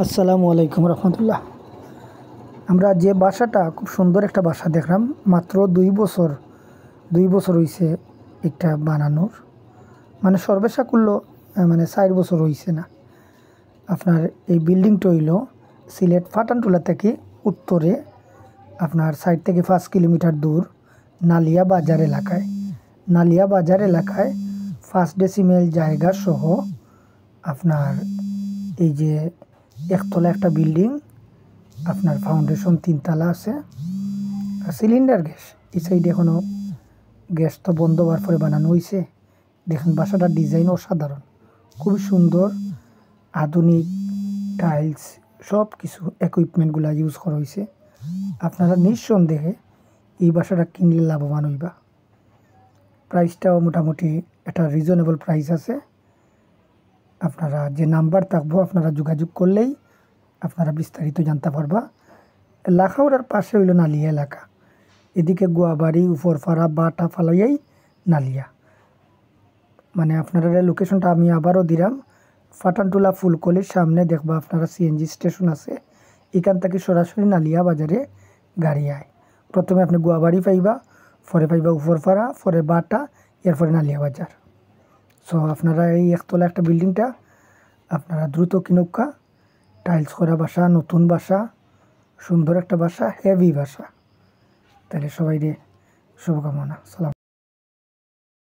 আসসালামু আলাইকুম রহমতুল্লাহ। আমরা যে বাসাটা খুব সুন্দর একটা বাসা দেখলাম, মাত্র 2 বছর হয়েছে একটা বানানোর, মানে সর্বেশা করলো মানে 4 বছর হয়েছে না। আপনার এই বিল্ডিংটা হইল সিলেট ফাটানটুলা থেকে উত্তরে আপনার সাইড থেকে 5 কিলোমিটার দূর নালিয়া বাজার এলাকায় 5 ডেসিমেল জায়গা সহ আপনার এই যে একতলা একটা বিল্ডিং, আপনার ফাউন্ডেশন 3 তলা আছে। আর সিলিন্ডার গ্যাস এই সাইডে এখনও গ্যাস তো বন্ধ হওয়ার পরে বানানো হয়েছে। দেখেন বাসাটার ডিজাইন অসাধারণ, খুবই সুন্দর, আধুনিক টাইলস সব কিছু ইকুইপমেন্টগুলো ইউজ করা হয়েছে। আপনারা নিঃসন্দেহে এই বাসাটা কিনলে লাভবান হইবা। প্রাইসটাও মোটামুটি একটা রিজনেবল প্রাইস আছে। আপনারা যে নাম্বার থাকবো আপনারা যোগাযোগ করলেই আপনারা বিস্তারিত জানতে পারবা। লাখাউড়ার পাশে হইল নালিয়া এলাকা, এদিকে গোয়াবাড়ি উপরপাড়া বাটা ফালাইয়াই নালিয়া। মানে আপনারা লোকেশনটা আমি আবারও দিলাম, ফাটানটুলা ফুলকলির সামনে দেখবা আপনারা সিএনজি স্টেশন আছে, এখান থেকে সরাসরি নালিয়া বাজারে গাড়ি আয়। প্রথমে আপনি গোয়াবাড়ি পাইবা, পরে পাইবা উপরপাড়া, পরে বাটা, এরপরে নালিয়া বাজার। সো আপনারা এই একতলা একটা বিল্ডিংটা আপনারা দ্রুত কিনুকা। টাইলস করা বাসা, নতুন বাসা, সুন্দর একটা বাসা, হেভি বাসা। তাহলে সবাই শুভকামনা। সালাম।